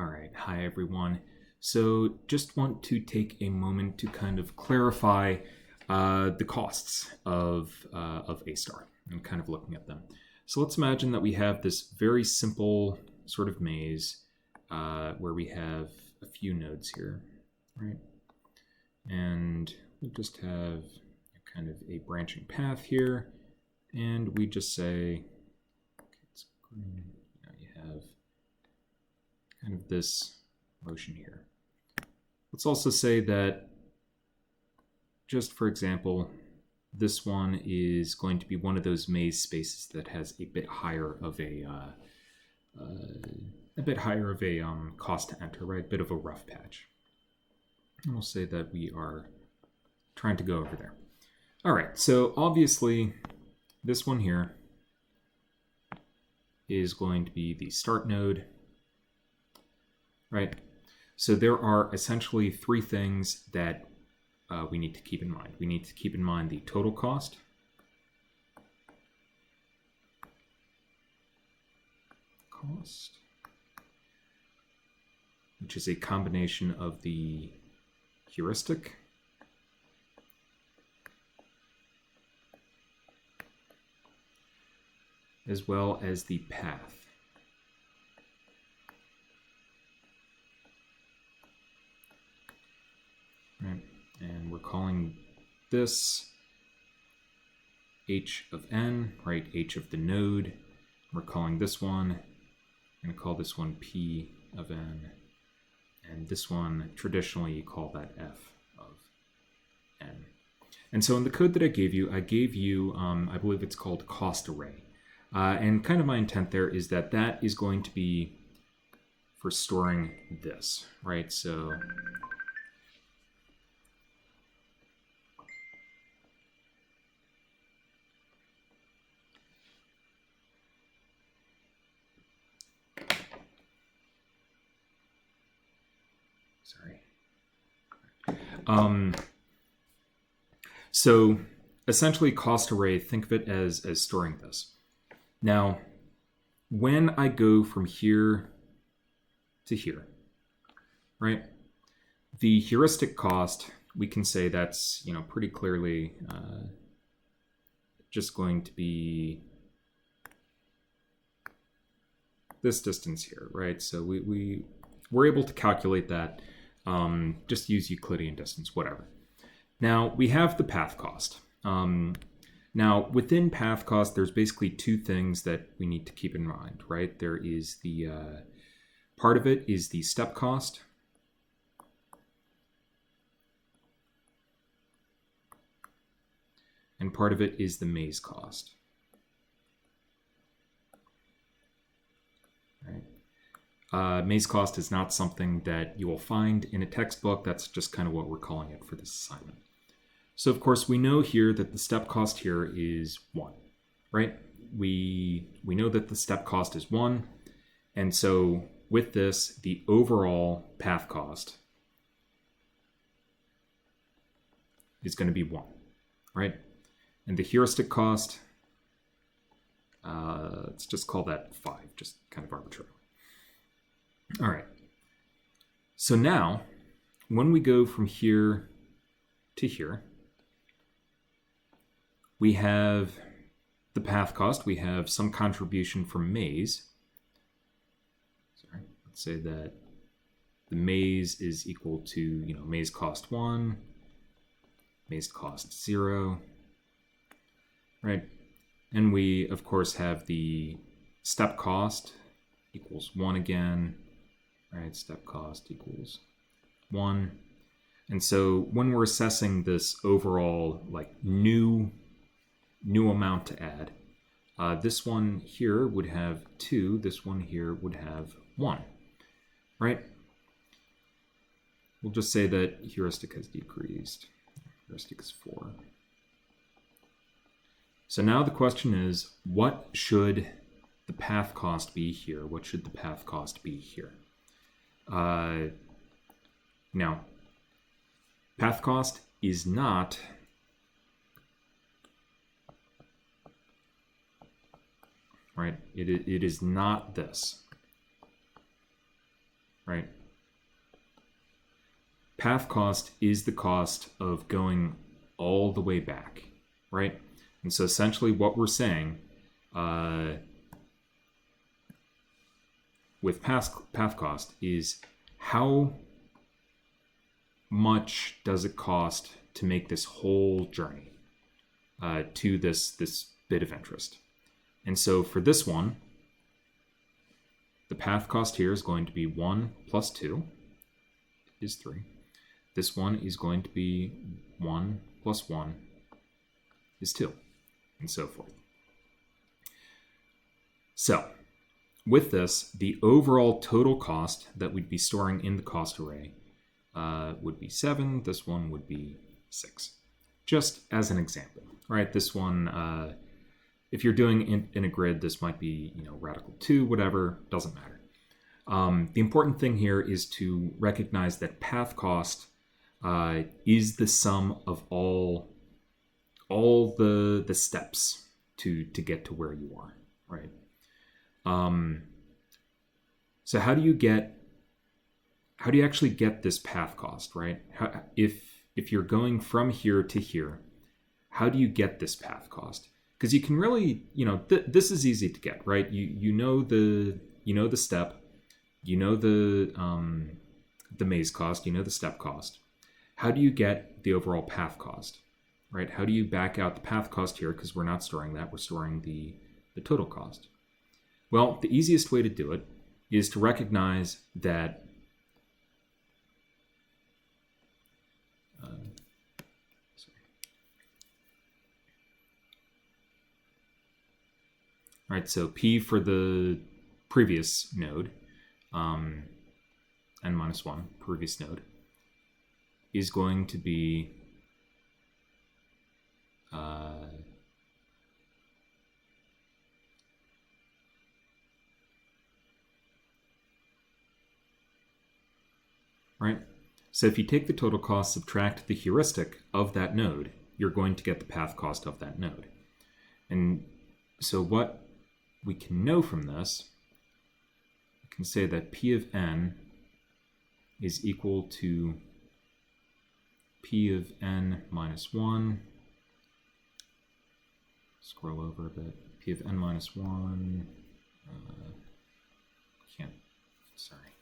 All right, hi everyone. So just want to take a moment to kind of clarify the costs of A star and kind of looking at them. So let's imagine that we have this very simple sort of maze where we have a few nodes here, right? And we just have kind of a branching path here, and we just say, okay, it's green. Now you have kind of this motion here. Let's also say that, just for example, this one is going to be one of those maze spaces that has a bit higher of a cost to enter, right? A bit of a rough patch. And we'll say that we are trying to go over there. All right, so obviously this one here is going to be the start node, right? So there are essentially three things that we need to keep in mind. We need to keep in mind the total cost, which is a combination of the heuristic as well as the path. Right. And we're calling this h of n, right? H of the node. We're calling this one, I'm going to call this one p of n. And this one, traditionally, you call that f of n. And so in the code that I gave you, I believe it's called cost array. And kind of my intent there is that that is going to be for storing this, right? So so essentially cost array, think of it as storing this. Now, when I go from here to here, right, the heuristic cost, we can say that's, pretty clearly just going to be this distance here, right? So we're able to calculate that. Just use Euclidean distance, whatever. Now, we have the path cost. Now, within path cost, there's basically two things that we need to keep in mind, right? There is the part of it is the step cost. And part of it is the maze cost. Right. Maze cost is not something that you will find in a textbook. That's just kind of what we're calling it for this assignment. So, of course, we know here that the step cost here is 1, right? We know that the step cost is 1. And so with this, the overall path cost is going to be 1, right? And the heuristic cost, let's just call that 5, just kind of arbitrary. All right. So now, when we go from here to here, we have the path cost. We have some contribution from maze. Sorry, let's say that the maze is equal to, maze cost 1, maze cost 0, right? And we, of course, have the step cost equals 1 again, right? Step cost equals 1. And so when we're assessing this overall, new amount to add, this one here would have 2, this one here would have 1, right? We'll just say that heuristic has decreased. Heuristic is 4. So now the question is, what should the path cost be here? What should the path cost be here? Now, path cost is not right. It is not this, right? Path cost is the cost of going all the way back, right? And so essentially what we're saying with path cost is how much does it cost to make this whole journey to this bit of interest. And so for this one, the path cost here is going to be 1 plus 2 is 3. This one is going to be 1 plus 1 is 2, and so forth. So with this, the overall total cost that we'd be storing in the cost array would be 7. This one would be 6. Just as an example, right? This one, if you're doing in a grid, this might be, radical 2, whatever, doesn't matter. The important thing here is to recognize that path cost is the sum of all the steps to get to where you are, right? So how do you actually get this path cost, right? If you're going from here to here, how do you get this path cost? Because you can really, this is easy to get, right? You know the step, the maze cost, the step cost. How do you get the overall path cost, right? How do you back out the path cost here? Because we're not storing that, we're storing the total cost. Well, the easiest way to do it is to recognize that right, so P for the previous node, n minus 1, previous node, is going to be right? So if you take the total cost, subtract the heuristic of that node, you're going to get the path cost of that node. And so what we can know from this, we can say that P of n is equal to P of n minus 1. Scroll over a bit. P of n minus 1. Sorry.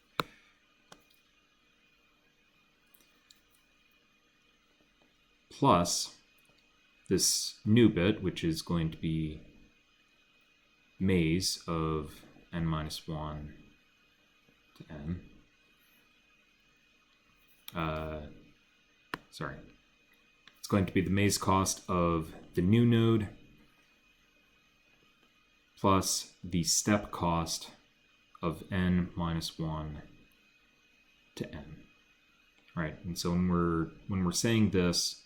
Plus this new bit, which is going to be maze of n minus 1 to n. Sorry. It's going to be the maze cost of the new node plus the step cost of n minus 1 to n. Right, and so when we're saying this,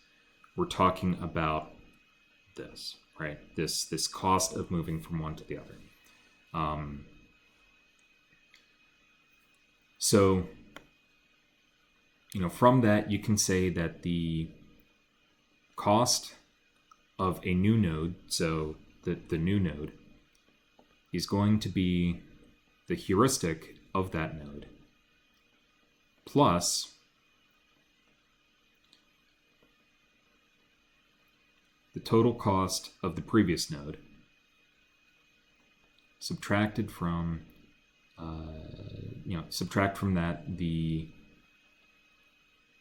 we're talking about this, right? This cost of moving from one to the other. So, from that, you can say that the cost of a new node, so the new node, is going to be the heuristic of that node plus the total cost of the previous node subtracted from, subtract from that the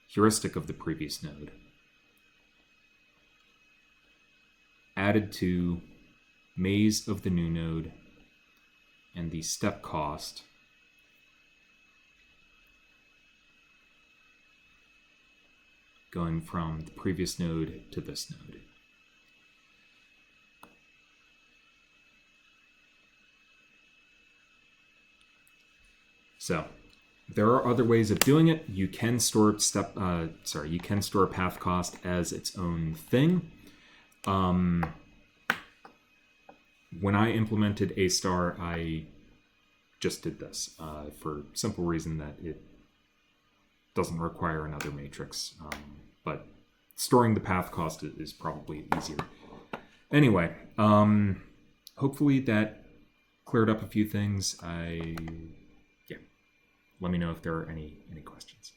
heuristic of the previous node added to maze of the new node and the step cost going from the previous node to this node. So there are other ways of doing it. You can store you can store path cost as its own thing. When I implemented A star, I just did this for simple reason that it doesn't require another matrix. But storing the path cost is probably easier. Anyway, hopefully that cleared up a few things. let me know if there are any questions.